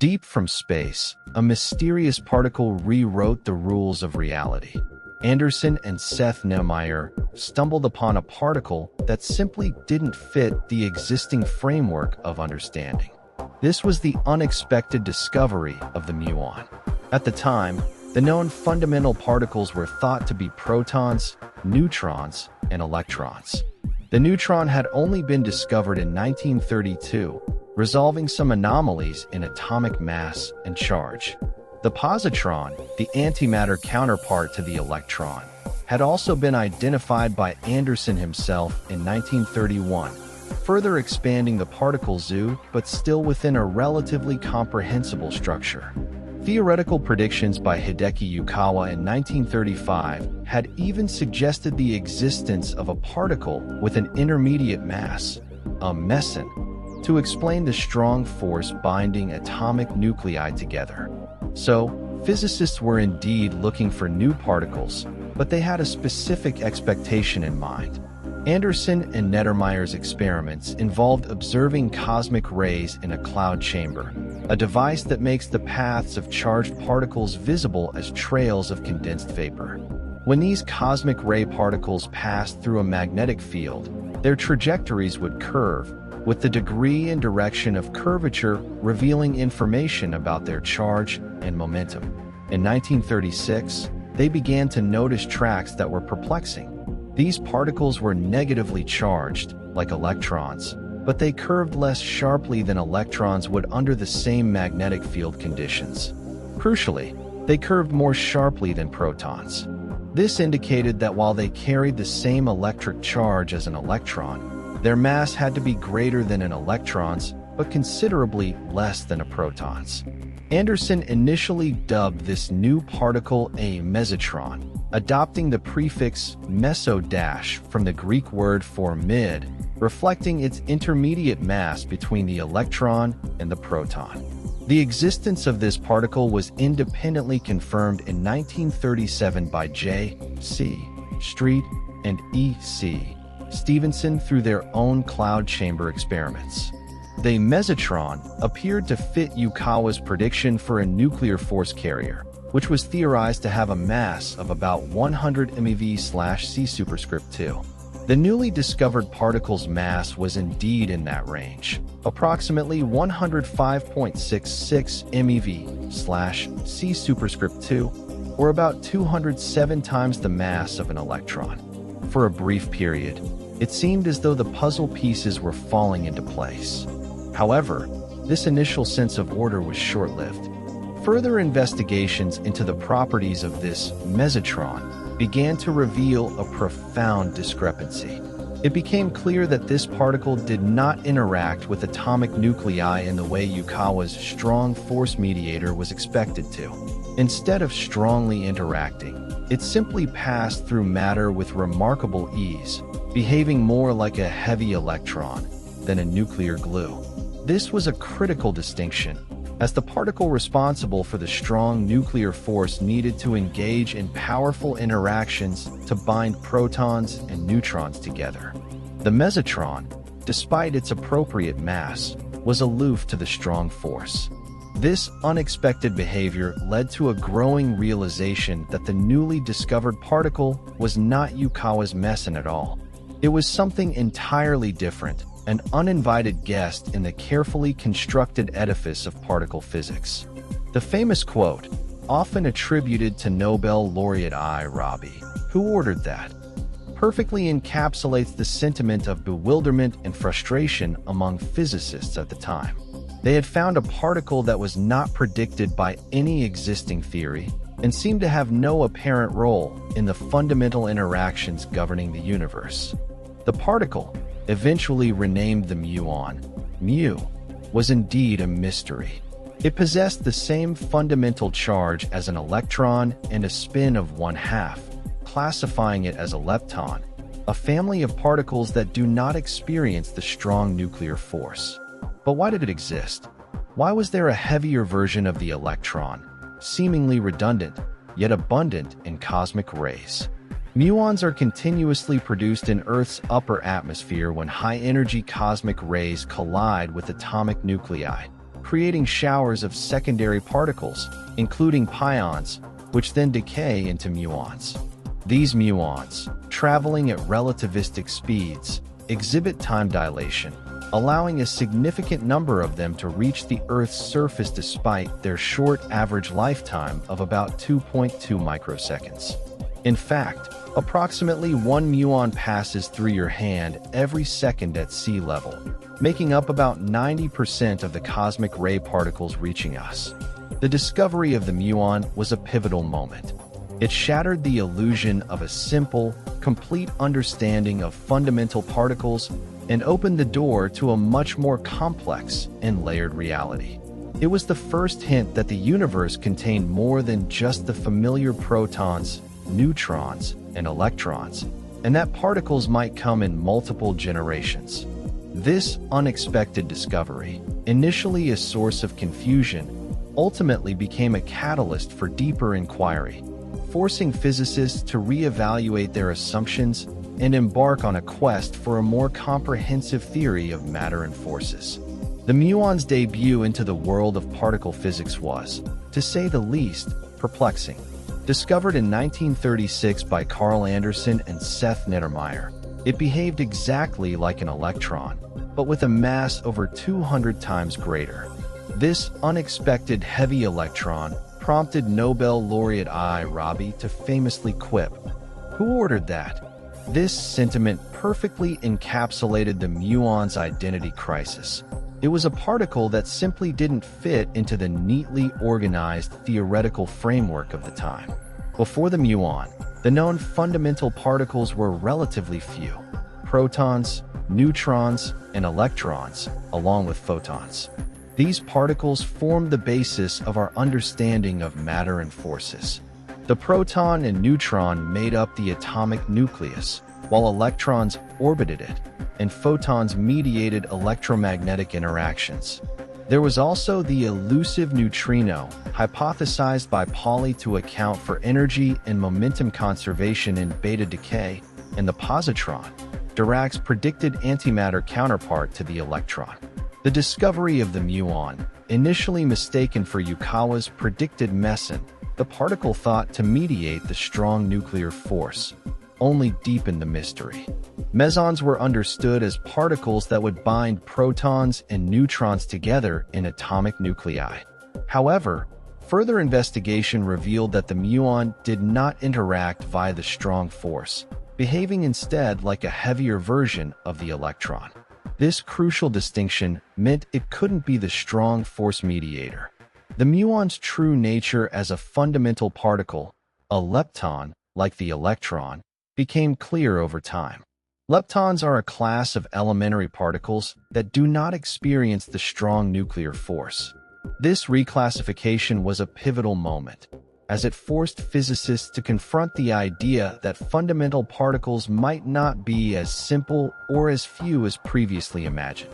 Deep from space, a mysterious particle rewrote the rules of reality. Anderson and Seth Neumeyer stumbled upon a particle that simply didn't fit the existing framework of understanding. This was the unexpected discovery of the muon. At the time, the known fundamental particles were thought to be protons, neutrons, and electrons. The neutron had only been discovered in 1932, resolving some anomalies in atomic mass and charge. The positron, the antimatter counterpart to the electron, had also been identified by Anderson himself in 1931, further expanding the particle zoo but still within a relatively comprehensible structure. Theoretical predictions by Hideki Yukawa in 1935 had even suggested the existence of a particle with an intermediate mass, a meson, to explain the strong force binding atomic nuclei together. So, physicists were indeed looking for new particles, but they had a specific expectation in mind. Anderson and Neddermeyer's experiments involved observing cosmic rays in a cloud chamber, a device that makes the paths of charged particles visible as trails of condensed vapor. When these cosmic ray particles passed through a magnetic field, their trajectories would curve, with the degree and direction of curvature revealing information about their charge and momentum. In 1936, they began to notice tracks that were perplexing. These particles were negatively charged, like electrons, but they curved less sharply than electrons would under the same magnetic field conditions. Crucially, they curved more sharply than protons. This indicated that while they carried the same electric charge as an electron, their mass had to be greater than an electron's, but considerably less than a proton's. Anderson initially dubbed this new particle a mesotron, adopting the prefix meso from the Greek word for mid, reflecting its intermediate mass between the electron and the proton. The existence of this particle was independently confirmed in 1937 by J. C. Street and E. C. Stevenson through their own cloud chamber experiments. The mesotron appeared to fit Yukawa's prediction for a nuclear force carrier, which was theorized to have a mass of about 100 MeV/c superscript 2. The newly discovered particle's mass was indeed in that range, approximately 105.66 MeV/c superscript 2, or about 207 times the mass of an electron. For a brief period, it seemed as though the puzzle pieces were falling into place. However, this initial sense of order was short-lived. Further investigations into the properties of this mesotron began to reveal a profound discrepancy. It became clear that this particle did not interact with atomic nuclei in the way Yukawa's strong force mediator was expected to. Instead of strongly interacting, it simply passed through matter with remarkable ease, behaving more like a heavy electron than a nuclear glue. This was a critical distinction, as the particle responsible for the strong nuclear force needed to engage in powerful interactions to bind protons and neutrons together. The mesotron, despite its appropriate mass, was aloof to the strong force. This unexpected behavior led to a growing realization that the newly discovered particle was not Yukawa's meson at all. It was something entirely different, an uninvited guest in the carefully constructed edifice of particle physics. The famous quote, often attributed to Nobel laureate I. Rabi, "Who ordered that?" perfectly encapsulates the sentiment of bewilderment and frustration among physicists at the time. They had found a particle that was not predicted by any existing theory and seemed to have no apparent role in the fundamental interactions governing the universe. The particle, eventually renamed the muon, mu, was indeed a mystery. It possessed the same fundamental charge as an electron and a spin of 1/2, classifying it as a lepton, a family of particles that do not experience the strong nuclear force. But why did it exist? Why was there a heavier version of the electron, seemingly redundant, yet abundant in cosmic rays? Muons are continuously produced in Earth's upper atmosphere when high-energy cosmic rays collide with atomic nuclei. creating showers of secondary particles, including pions, which then decay into muons. These muons, traveling at relativistic speeds, exhibit time dilation, allowing a significant number of them to reach the Earth's surface despite their short average lifetime of about 2.2 microseconds. In fact, approximately 1 muon passes through your hand every second at sea level, making up about 90% of the cosmic ray particles reaching us. The discovery of the muon was a pivotal moment. It shattered the illusion of a simple, complete understanding of fundamental particles and opened the door to a much more complex and layered reality. It was the first hint that the universe contained more than just the familiar protons, neutrons, and electrons, and that particles might come in multiple generations. This unexpected discovery, initially a source of confusion, ultimately became a catalyst for deeper inquiry, forcing physicists to reevaluate their assumptions and embark on a quest for a more comprehensive theory of matter and forces. The muon's debut into the world of particle physics was, to say the least, perplexing. Discovered in 1936 by Carl Anderson and Seth Nettermeyer, it behaved exactly like an electron, but with a mass over 200 times greater. This unexpected heavy electron prompted Nobel laureate I. Rabi to famously quip, "Who ordered that?" This sentiment perfectly encapsulated the muon's identity crisis. It was a particle that simply didn't fit into the neatly organized theoretical framework of the time. Before the muon, the known fundamental particles were relatively few: protons, neutrons, and electrons, along with photons. These particles formed the basis of our understanding of matter and forces. The proton and neutron made up the atomic nucleus, while electrons orbited it, and photons mediated electromagnetic interactions. There was also the elusive neutrino, hypothesized by Pauli to account for energy and momentum conservation in beta decay, and the positron, Dirac's predicted antimatter counterpart to the electron. The discovery of the muon, initially mistaken for Yukawa's predicted meson, the particle thought to mediate the strong nuclear force, only deepened the mystery. Mesons were understood as particles that would bind protons and neutrons together in atomic nuclei. However, further investigation revealed that the muon did not interact via the strong force, behaving instead like a heavier version of the electron. This crucial distinction meant it couldn't be the strong force mediator. The muon's true nature as a fundamental particle, a lepton, like the electron, became clear over time. Leptons are a class of elementary particles that do not experience the strong nuclear force. This reclassification was a pivotal moment, as it forced physicists to confront the idea that fundamental particles might not be as simple or as few as previously imagined.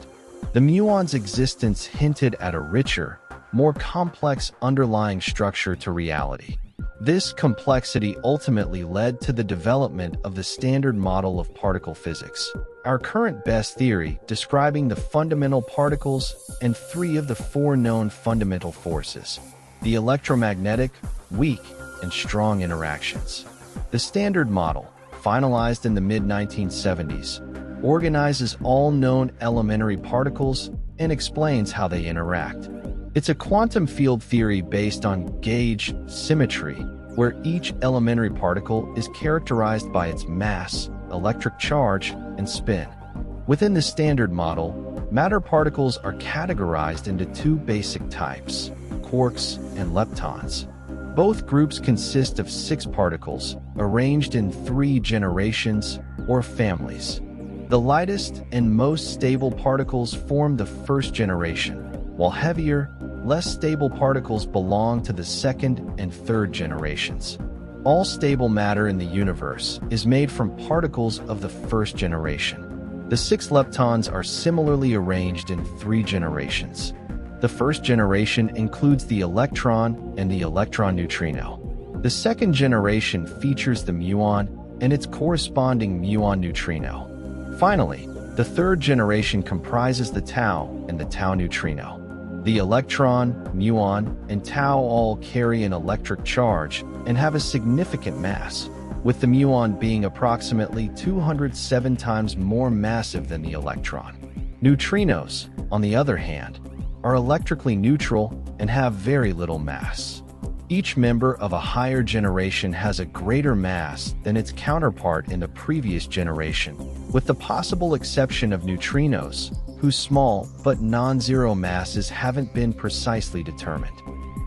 The muon's existence hinted at a richer, more complex underlying structure to reality. This complexity ultimately led to the development of the Standard Model of particle physics, our current best theory describing the fundamental particles and 3 of the 4 known fundamental forces: the electromagnetic, weak, and strong interactions. The Standard Model, finalized in the mid-1970s, organizes all known elementary particles and explains how they interact. It's a quantum field theory based on gauge symmetry, where each elementary particle is characterized by its mass, electric charge, and spin. Within the Standard Model, matter particles are categorized into 2 basic types: quarks and leptons. Both groups consist of 6 particles, arranged in 3 generations, or families. The lightest and most stable particles form the first generation, while heavier, less stable particles belong to the second and third generations. All stable matter in the universe is made from particles of the first generation. The 6 leptons are similarly arranged in 3 generations. The first generation includes the electron and the electron neutrino. The second generation features the muon and its corresponding muon neutrino. Finally, the third generation comprises the tau and the tau neutrino. The electron, muon, and tau all carry an electric charge and have a significant mass, with the muon being approximately 207 times more massive than the electron. Neutrinos, on the other hand, are electrically neutral and have very little mass. Each member of a higher generation has a greater mass than its counterpart in the previous generation, with the possible exception of neutrinos, whose small but non-zero masses haven't been precisely determined.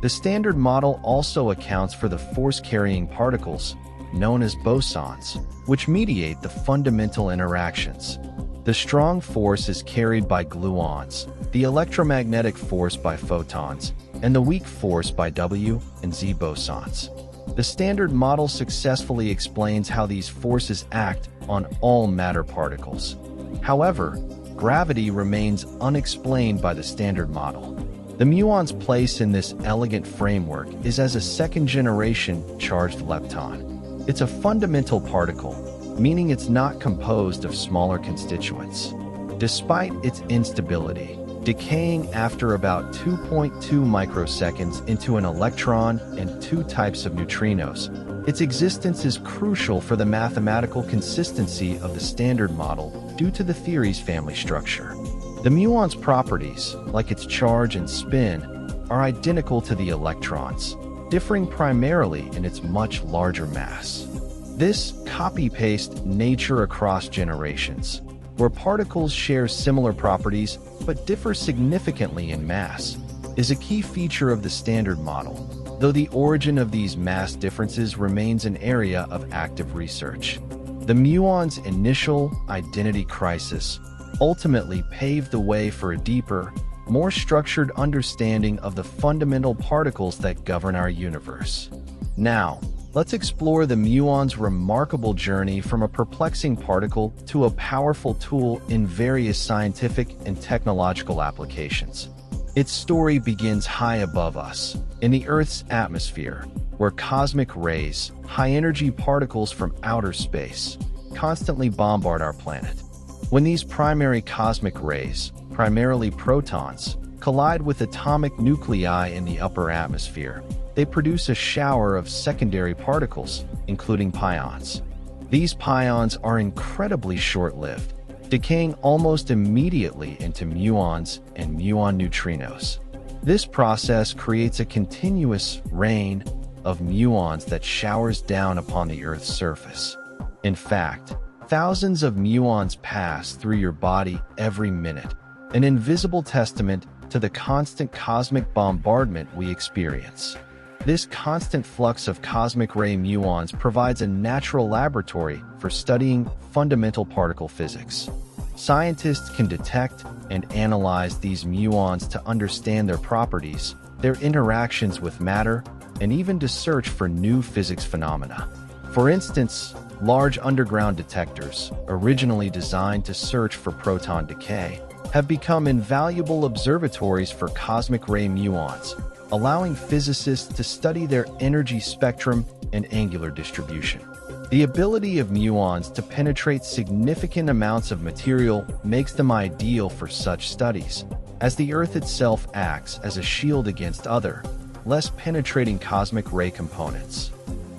The Standard Model also accounts for the force-carrying particles, known as bosons, which mediate the fundamental interactions. The strong force is carried by gluons, the electromagnetic force by photons, and the weak force by W and Z bosons. The Standard Model successfully explains how these forces act on all matter particles. However, gravity remains unexplained by the Standard Model. The muon's place in this elegant framework is as a second-generation charged lepton. It's a fundamental particle, meaning it's not composed of smaller constituents. Despite its instability, decaying after about 2.2 microseconds into an electron and two types of neutrinos, its existence is crucial for the mathematical consistency of the Standard Model due to the theory's family structure. The muon's properties, like its charge and spin, are identical to the electrons, differing primarily in its much larger mass. This copy-paste nature across generations, where particles share similar properties but differ significantly in mass, is a key feature of the Standard Model, though the origin of these mass differences remains an area of active research. The muon's initial identity crisis ultimately paved the way for a deeper, more structured understanding of the fundamental particles that govern our universe. Now, let's explore the muon's remarkable journey from a perplexing particle to a powerful tool in various scientific and technological applications. Its story begins high above us, in the Earth's atmosphere, where cosmic rays, high-energy particles from outer space, constantly bombard our planet. When these primary cosmic rays, primarily protons, collide with atomic nuclei in the upper atmosphere, they produce a shower of secondary particles, including pions. These pions are incredibly short-lived, decaying almost immediately into muons and muon neutrinos. This process creates a continuous rain of muons that showers down upon the Earth's surface. In fact, thousands of muons pass through your body every minute, an invisible testament to the constant cosmic bombardment we experience. This constant flux of cosmic ray muons provides a natural laboratory for studying fundamental particle physics. Scientists can detect and analyze these muons to understand their properties, their interactions with matter, and even to search for new physics phenomena. For instance, large underground detectors, originally designed to search for proton decay, have become invaluable observatories for cosmic ray muons, allowing physicists to study their energy spectrum and angular distribution. The ability of muons to penetrate significant amounts of material makes them ideal for such studies, as the Earth itself acts as a shield against other, less penetrating cosmic ray components.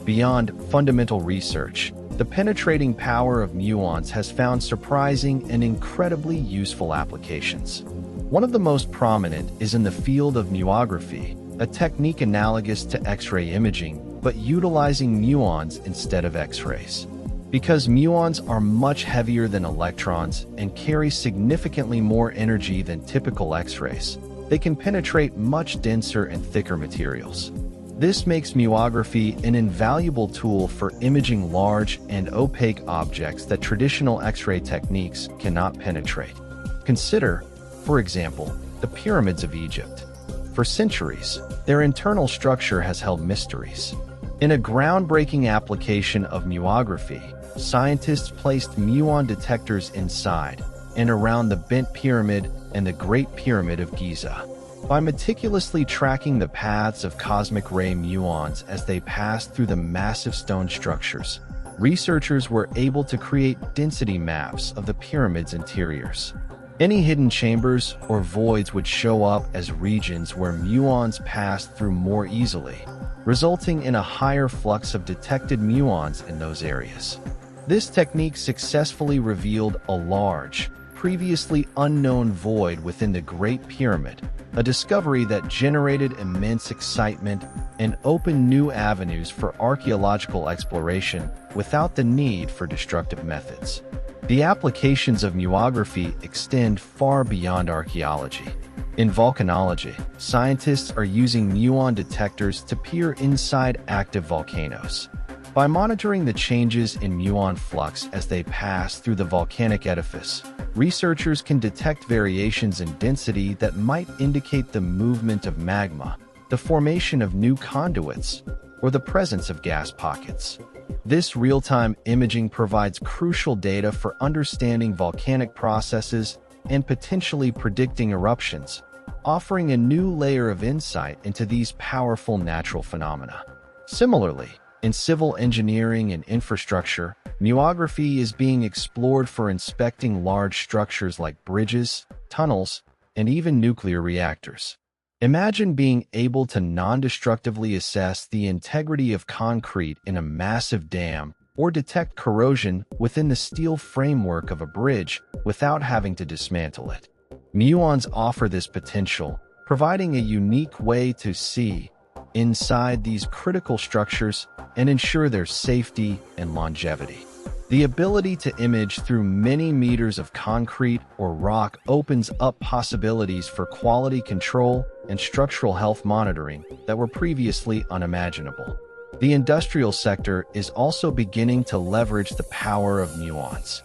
Beyond fundamental research, the penetrating power of muons has found surprising and incredibly useful applications. One of the most prominent is in the field of muography, a technique analogous to X-ray imaging, but utilizing muons instead of X-rays. Because muons are much heavier than electrons and carry significantly more energy than typical X-rays, they can penetrate much denser and thicker materials. This makes muography an invaluable tool for imaging large and opaque objects that traditional X-ray techniques cannot penetrate. Consider, for example, the pyramids of Egypt. For centuries, their internal structure has held mysteries. In a groundbreaking application of muography, scientists placed muon detectors inside and around the Bent Pyramid and the Great Pyramid of Giza. By meticulously tracking the paths of cosmic ray muons as they passed through the massive stone structures, researchers were able to create density maps of the pyramid's interiors. Any hidden chambers or voids would show up as regions where muons pass through more easily, resulting in a higher flux of detected muons in those areas. This technique successfully revealed a large, previously unknown void within the Great Pyramid, a discovery that generated immense excitement and opened new avenues for archaeological exploration without the need for destructive methods. The applications of muography extend far beyond archaeology. In volcanology, scientists are using muon detectors to peer inside active volcanoes. By monitoring the changes in muon flux as they pass through the volcanic edifice, researchers can detect variations in density that might indicate the movement of magma, the formation of new conduits, or the presence of gas pockets. This real-time imaging provides crucial data for understanding volcanic processes and potentially predicting eruptions, offering a new layer of insight into these powerful natural phenomena. Similarly, in civil engineering and infrastructure, muography is being explored for inspecting large structures like bridges, tunnels, and even nuclear reactors. Imagine being able to non-destructively assess the integrity of concrete in a massive dam or detect corrosion within the steel framework of a bridge without having to dismantle it. Muons offer this potential, providing a unique way to see inside these critical structures and ensure their safety and longevity. The ability to image through many meters of concrete or rock opens up possibilities for quality control and structural health monitoring that were previously unimaginable. The industrial sector is also beginning to leverage the power of muons.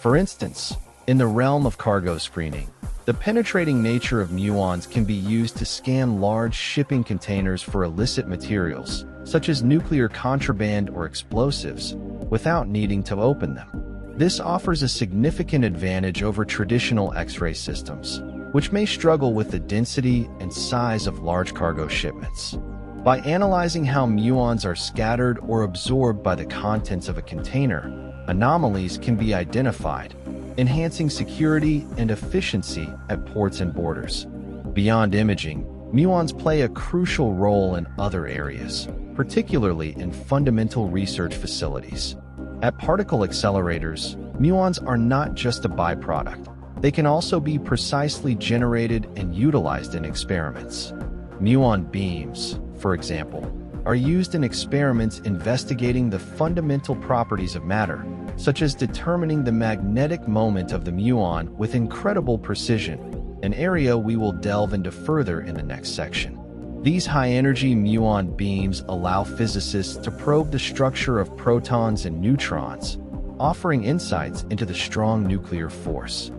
For instance, in the realm of cargo screening, the penetrating nature of muons can be used to scan large shipping containers for illicit materials, such as nuclear contraband or explosives, without needing to open them. This offers a significant advantage over traditional X-ray systems, which may struggle with the density and size of large cargo shipments. By analyzing how muons are scattered or absorbed by the contents of a container, anomalies can be identified, enhancing security and efficiency at ports and borders. Beyond imaging, muons play a crucial role in other areas, particularly in fundamental research facilities. At particle accelerators, muons are not just a byproduct. They can also be precisely generated and utilized in experiments. Muon beams, for example, are used in experiments investigating the fundamental properties of matter, such as determining the magnetic moment of the muon with incredible precision, an area we will delve into further in the next section. These high-energy muon beams allow physicists to probe the structure of protons and neutrons, offering insights into the strong nuclear force.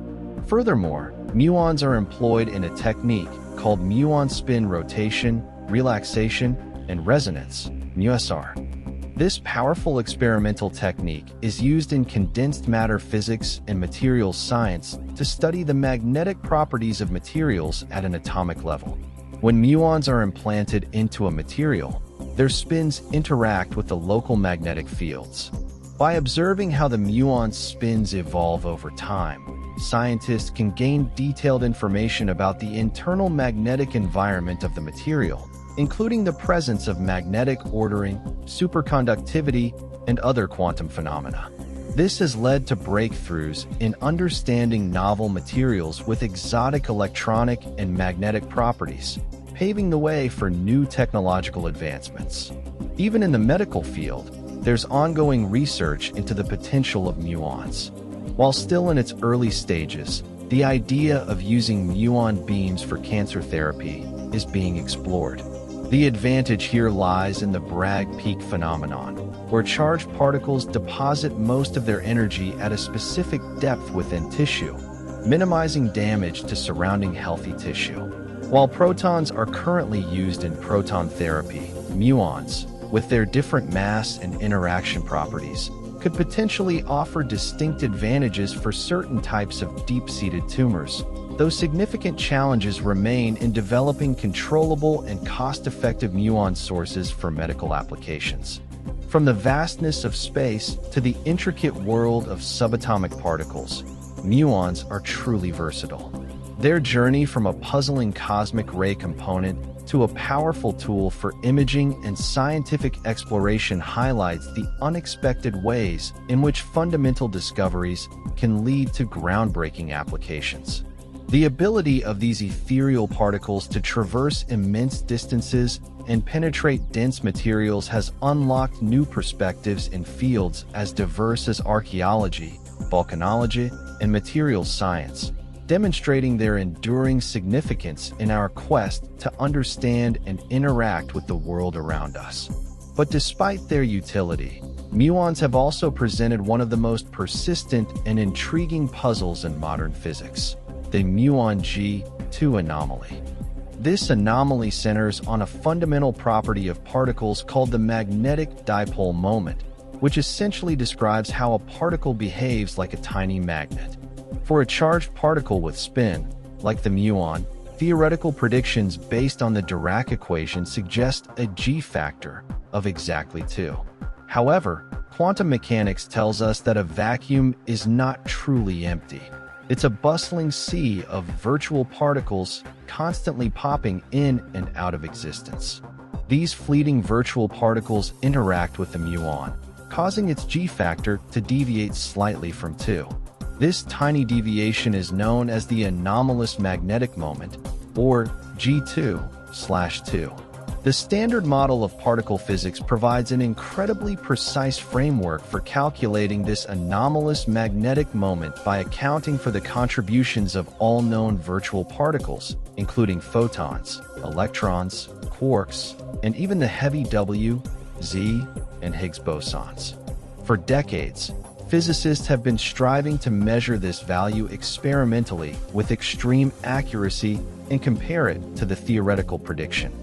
Furthermore, muons are employed in a technique called muon spin rotation, relaxation, and resonance, MUSR. This powerful experimental technique is used in condensed matter physics and materials science to study the magnetic properties of materials at an atomic level. When muons are implanted into a material, their spins interact with the local magnetic fields. By observing how the muon's spins evolve over time, scientists can gain detailed information about the internal magnetic environment of the material, including the presence of magnetic ordering, superconductivity, and other quantum phenomena. This has led to breakthroughs in understanding novel materials with exotic electronic and magnetic properties, paving the way for new technological advancements. Even in the medical field, there's ongoing research into the potential of muons. While still in its early stages, the idea of using muon beams for cancer therapy is being explored. The advantage here lies in the Bragg peak phenomenon, where charged particles deposit most of their energy at a specific depth within tissue, minimizing damage to surrounding healthy tissue. While protons are currently used in proton therapy, muons, with their different mass and interaction properties, could potentially offer distinct advantages for certain types of deep-seated tumors, though significant challenges remain in developing controllable and cost-effective muon sources for medical applications. From the vastness of space to the intricate world of subatomic particles, muons are truly versatile. Their journey from a puzzling cosmic ray component to a powerful tool for imaging and scientific exploration highlights the unexpected ways in which fundamental discoveries can lead to groundbreaking applications. The ability of these ethereal particles to traverse immense distances and penetrate dense materials has unlocked new perspectives in fields as diverse as archaeology, volcanology, and materials science, demonstrating their enduring significance in our quest to understand and interact with the world around us. But despite their utility, muons have also presented one of the most persistent and intriguing puzzles in modern physics: the Muon G2 anomaly. This anomaly centers on a fundamental property of particles called the magnetic dipole moment, which essentially describes how a particle behaves like a tiny magnet. For a charged particle with spin, like the muon, theoretical predictions based on the Dirac equation suggest a G-factor of exactly 2. However, quantum mechanics tells us that a vacuum is not truly empty. It's a bustling sea of virtual particles constantly popping in and out of existence. These fleeting virtual particles interact with the muon, causing its G-factor to deviate slightly from 2. This tiny deviation is known as the anomalous magnetic moment, or G2/2. The standard model of particle physics provides an incredibly precise framework for calculating this anomalous magnetic moment by accounting for the contributions of all known virtual particles, including photons, electrons, quarks, and even the heavy W, Z, and Higgs bosons. For decades, physicists have been striving to measure this value experimentally with extreme accuracy and compare it to the theoretical prediction.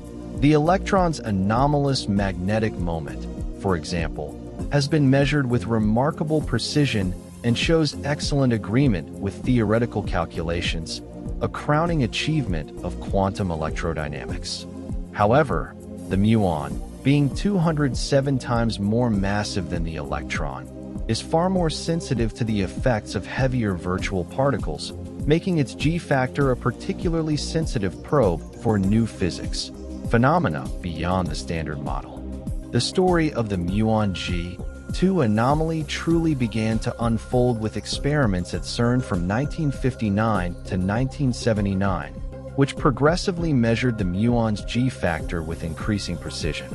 The electron's anomalous magnetic moment, for example, has been measured with remarkable precision and shows excellent agreement with theoretical calculations, a crowning achievement of quantum electrodynamics. However, the muon, being 207 times more massive than the electron, is far more sensitive to the effects of heavier virtual particles, making its G-factor a particularly sensitive probe for new physics phenomena beyond the standard model. The story of the Muon G2 anomaly truly began to unfold with experiments at CERN from 1959 to 1979, which progressively measured the muon's G-factor with increasing precision.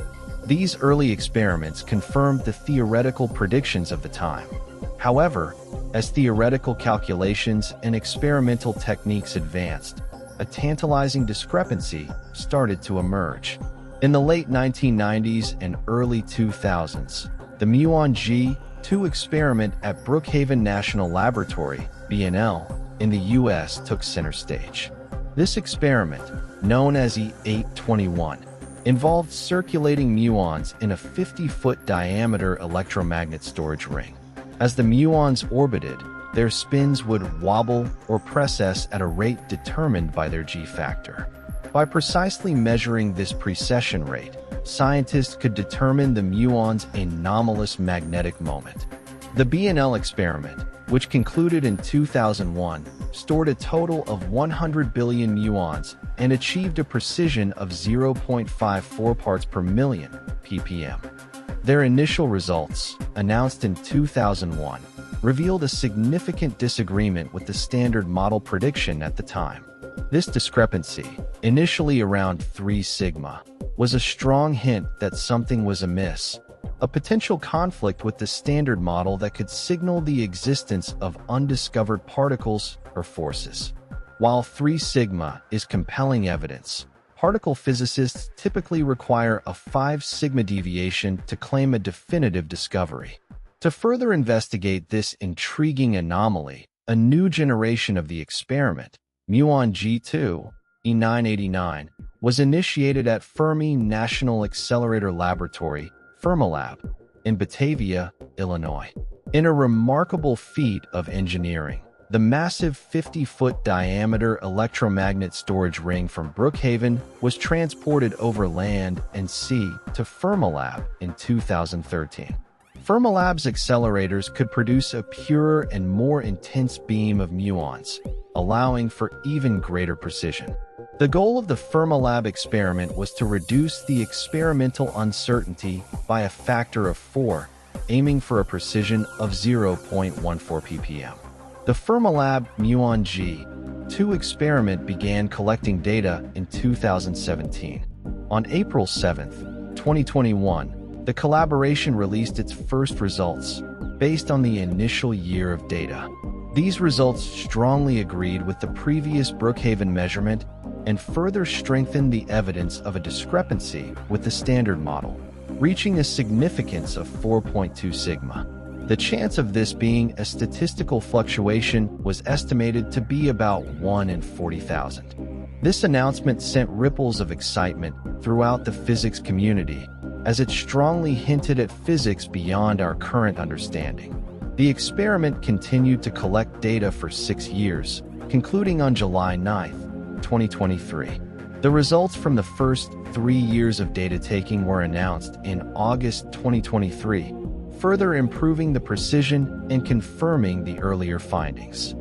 These early experiments confirmed the theoretical predictions of the time. However, as theoretical calculations and experimental techniques advanced, a tantalizing discrepancy started to emerge. In the late 1990s and early 2000s, the Muon G2 experiment at Brookhaven National Laboratory, BNL, in the US took center stage. This experiment, known as E821, involved circulating muons in a 50-foot diameter electromagnet storage ring. As the muons orbited, their spins would wobble or precess at a rate determined by their G-factor. By precisely measuring this precession rate, scientists could determine the muon's anomalous magnetic moment. The BNL experiment, which concluded in 2001, stored a total of 100 billion muons and achieved a precision of 0.54 parts per million, ppm. Their initial results, announced in 2001, revealed a significant disagreement with the standard model prediction at the time. This discrepancy, initially around 3 sigma, was a strong hint that something was amiss, a potential conflict with the standard model that could signal the existence of undiscovered particles or forces. While 3 sigma is compelling evidence, particle physicists typically require a 5 sigma deviation to claim a definitive discovery. To further investigate this intriguing anomaly, a new generation of the experiment, Muon G2, E989, was initiated at Fermi National Accelerator Laboratory, Fermilab, in Batavia, Illinois. In a remarkable feat of engineering, the massive 50-foot diameter electromagnet storage ring from Brookhaven was transported over land and sea to Fermilab in 2013. Fermilab's accelerators could produce a purer and more intense beam of muons, allowing for even greater precision. The goal of the Fermilab experiment was to reduce the experimental uncertainty by a factor of 4, aiming for a precision of 0.14 ppm. The Fermilab Muon G2 experiment began collecting data in 2017. On April 7, 2021, the collaboration released its first results, based on the initial year of data. These results strongly agreed with the previous Brookhaven measurement and further strengthened the evidence of a discrepancy with the standard model, reaching a significance of 4.2 sigma. The chance of this being a statistical fluctuation was estimated to be about 1 in 40,000. This announcement sent ripples of excitement throughout the physics community, as it strongly hinted at physics beyond our current understanding. The experiment continued to collect data for 6 years, concluding on July 9, 2023. The results from the first 3 years of data taking were announced in August 2023, further improving the precision and confirming the earlier findings.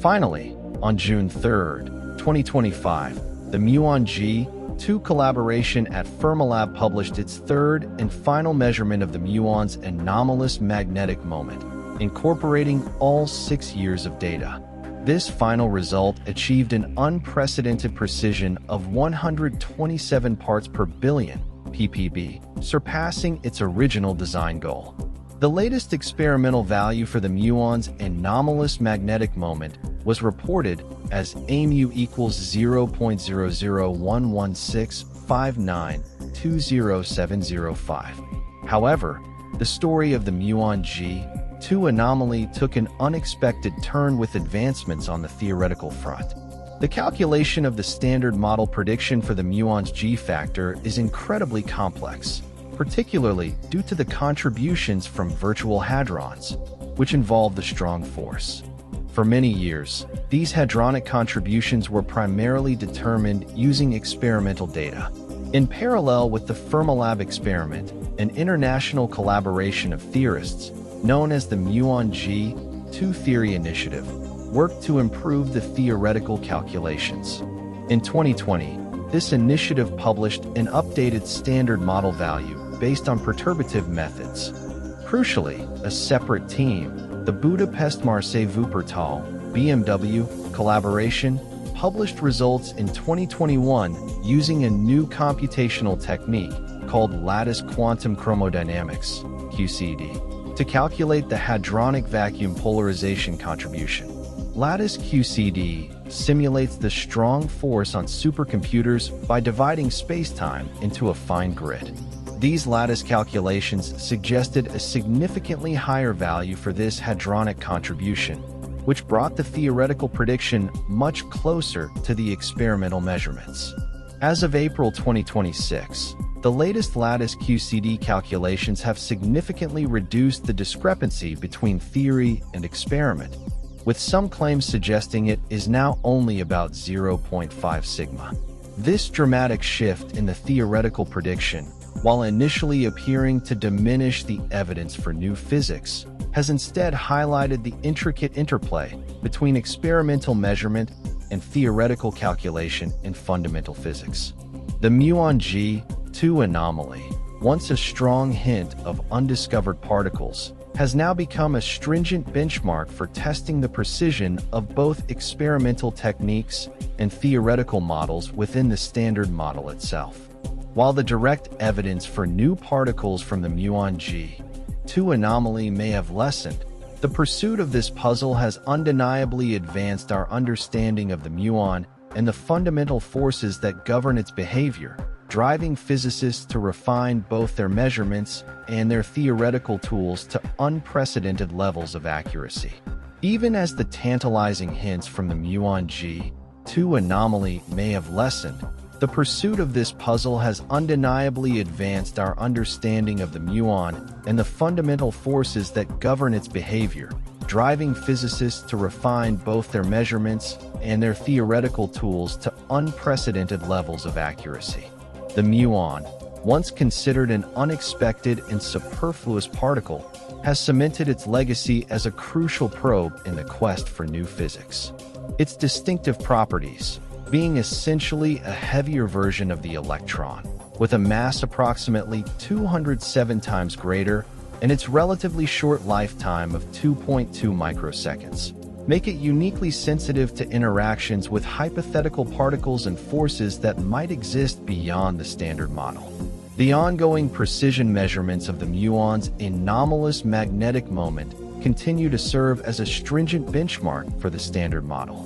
Finally, on June 3, 2025, the Muon G2 collaboration at Fermilab published its third and final measurement of the muon's anomalous magnetic moment, incorporating all 6 years of data. This final result achieved an unprecedented precision of 127 parts per billion ppb, surpassing its original design goal. The latest experimental value for the muon's anomalous magnetic moment was reported as AMU equals 0.0011659200705. However, the story of the Muon G2 anomaly took an unexpected turn with advancements on the theoretical front. The calculation of the standard model prediction for the muon's G factor is incredibly complex, particularly due to the contributions from virtual hadrons, which involve the strong force. For many years, these hadronic contributions were primarily determined using experimental data. In parallel with the Fermilab experiment, an international collaboration of theorists, known as the Muon G2 Theory Initiative, worked to improve the theoretical calculations. In 2020, this initiative published an updated standard model value based on perturbative methods. Crucially, a separate team, the Budapest-Marseille-Wuppertal BMW collaboration, published results in 2021 using a new computational technique called lattice quantum chromodynamics (QCD) to calculate the hadronic vacuum polarization contribution. Lattice QCD simulates the strong force on supercomputers by dividing spacetime into a fine grid. These lattice calculations suggested a significantly higher value for this hadronic contribution, which brought the theoretical prediction much closer to the experimental measurements. As of April 2026, the latest lattice QCD calculations have significantly reduced the discrepancy between theory and experiment, with some claims suggesting it is now only about 0.5 sigma. This dramatic shift in the theoretical prediction, while initially appearing to diminish the evidence for new physics, has instead highlighted the intricate interplay between experimental measurement and theoretical calculation in fundamental physics. The Muon G2 anomaly, once a strong hint of undiscovered particles, has now become a stringent benchmark for testing the precision of both experimental techniques and theoretical models within the standard model itself. While the direct evidence for new particles from the Muon G2 anomaly may have lessened, the pursuit of this puzzle has undeniably advanced our understanding of the muon and the fundamental forces that govern its behavior, driving physicists to refine both their measurements and their theoretical tools to unprecedented levels of accuracy. Even as the tantalizing hints from the Muon G2 anomaly may have lessened, the pursuit of this puzzle has undeniably advanced our understanding of the muon and the fundamental forces that govern its behavior, driving physicists to refine both their measurements and their theoretical tools to unprecedented levels of accuracy. The muon, once considered an unexpected and superfluous particle, has cemented its legacy as a crucial probe in the quest for new physics. Its distinctive properties, being essentially a heavier version of the electron, with a mass approximately 207 times greater, and its relatively short lifetime of 2.2 microseconds, make it uniquely sensitive to interactions with hypothetical particles and forces that might exist beyond the standard model. The ongoing precision measurements of the muon's anomalous magnetic moment continue to serve as a stringent benchmark for the standard model.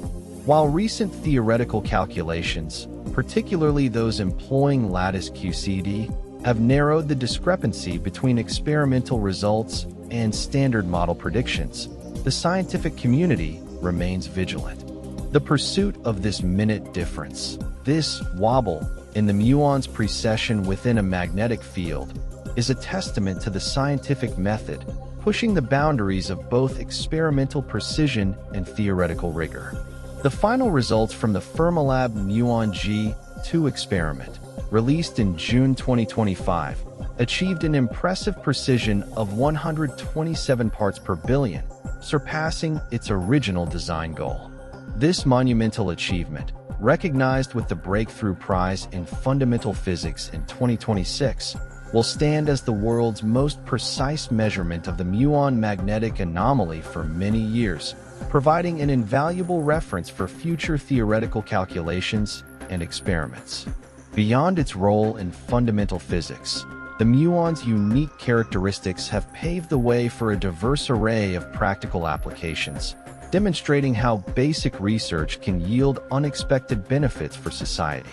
While recent theoretical calculations, particularly those employing lattice QCD, have narrowed the discrepancy between experimental results and standard model predictions, the scientific community remains vigilant. The pursuit of this minute difference, this wobble in the muon's precession within a magnetic field, is a testament to the scientific method, pushing the boundaries of both experimental precision and theoretical rigor. The final results from the Fermilab Muon G2 experiment, released in June 2025, achieved an impressive precision of 127 parts per billion, surpassing its original design goal. This monumental achievement, recognized with the Breakthrough Prize in Fundamental Physics in 2026, will stand as the world's most precise measurement of the muon magnetic anomaly for many years, providing an invaluable reference for future theoretical calculations and experiments. Beyond its role in fundamental physics, the muon's unique characteristics have paved the way for a diverse array of practical applications, demonstrating how basic research can yield unexpected benefits for society.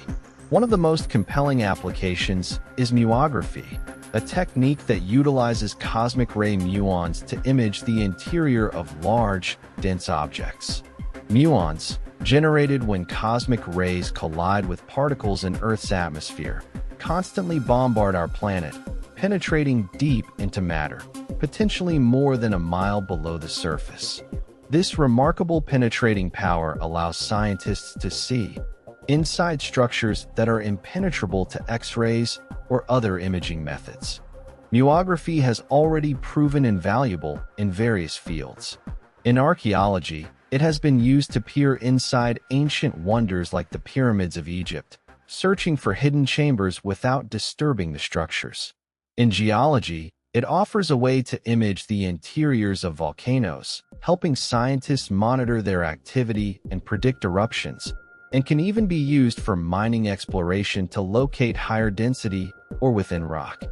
One of the most compelling applications is muography, a technique that utilizes cosmic ray muons to image the interior of large, dense objects. Muons, generated when cosmic rays collide with particles in Earth's atmosphere, constantly bombard our planet, penetrating deep into matter, potentially more than a mile below the surface. This remarkable penetrating power allows scientists to see inside structures that are impenetrable to X-rays or other imaging methods. Muography has already proven invaluable in various fields. In archaeology, it has been used to peer inside ancient wonders like the pyramids of Egypt, searching for hidden chambers without disturbing the structures. In geology, it offers a way to image the interiors of volcanoes, helping scientists monitor their activity and predict eruptions, and can even be used for mining exploration to locate higher density or within rock.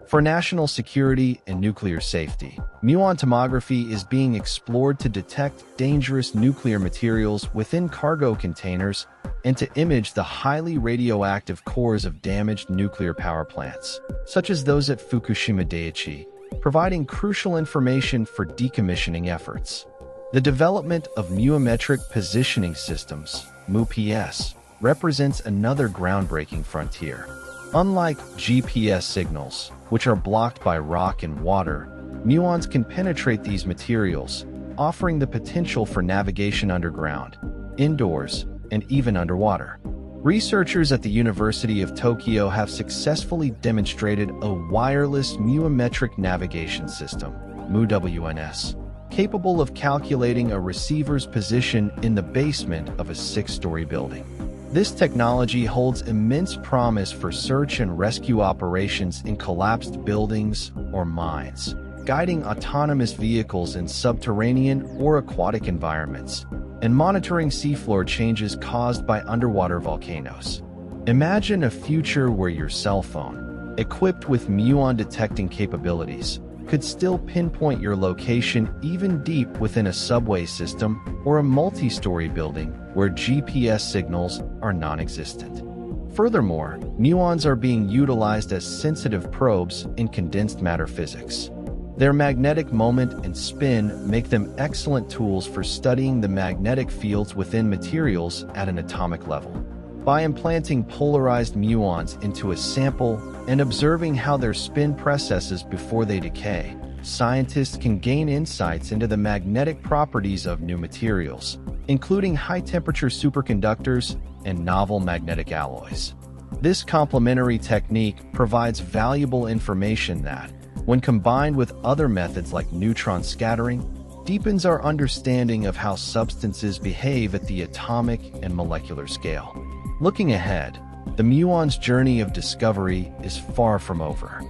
For national security and nuclear safety, muon tomography is being explored to detect dangerous nuclear materials within cargo containers and to image the highly radioactive cores of damaged nuclear power plants, such as those at Fukushima Daiichi, providing crucial information for decommissioning efforts. The development of muometric positioning systems, MUPS, represents another groundbreaking frontier. Unlike GPS signals, which are blocked by rock and water, muons can penetrate these materials, offering the potential for navigation underground, indoors, and even underwater. Researchers at the University of Tokyo have successfully demonstrated a wireless muometric navigation system, MUWNS, capable of calculating a receiver's position in the basement of a 6-story building. This technology holds immense promise for search and rescue operations in collapsed buildings or mines, guiding autonomous vehicles in subterranean or aquatic environments, and monitoring seafloor changes caused by underwater volcanoes. Imagine a future where your cell phone, equipped with muon detecting capabilities, could still pinpoint your location even deep within a subway system or a multi-story building where GPS signals are non-existent. Furthermore, muons are being utilized as sensitive probes in condensed matter physics. Their magnetic moment and spin make them excellent tools for studying the magnetic fields within materials at an atomic level. By implanting polarized muons into a sample and observing how their spin processes before they decay, scientists can gain insights into the magnetic properties of new materials, including high-temperature superconductors and novel magnetic alloys. This complementary technique provides valuable information that, when combined with other methods like neutron scattering, deepens our understanding of how substances behave at the atomic and molecular scale. Looking ahead, the muon's journey of discovery is far from over.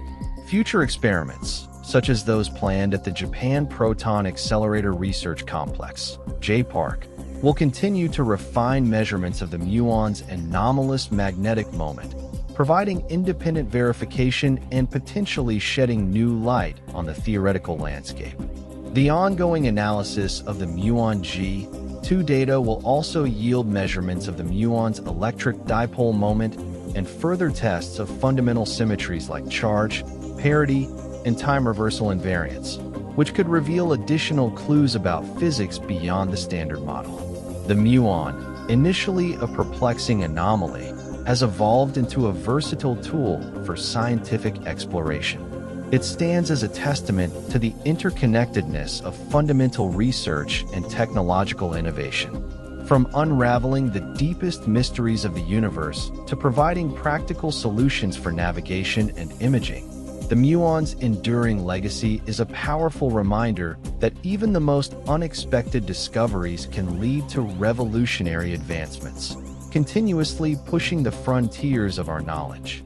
Future experiments, such as those planned at the Japan Proton Accelerator Research Complex, JPARC, will continue to refine measurements of the muon's anomalous magnetic moment, providing independent verification and potentially shedding new light on the theoretical landscape. The ongoing analysis of the Muon G2 data will also yield measurements of the muon's electric dipole moment and further tests of fundamental symmetries like charge, parity, and time reversal invariance, which could reveal additional clues about physics beyond the standard model. The muon, initially a perplexing anomaly, has evolved into a versatile tool for scientific exploration. It stands as a testament to the interconnectedness of fundamental research and technological innovation. From unraveling the deepest mysteries of the universe to providing practical solutions for navigation and imaging, the muon's enduring legacy is a powerful reminder that even the most unexpected discoveries can lead to revolutionary advancements, continuously pushing the frontiers of our knowledge.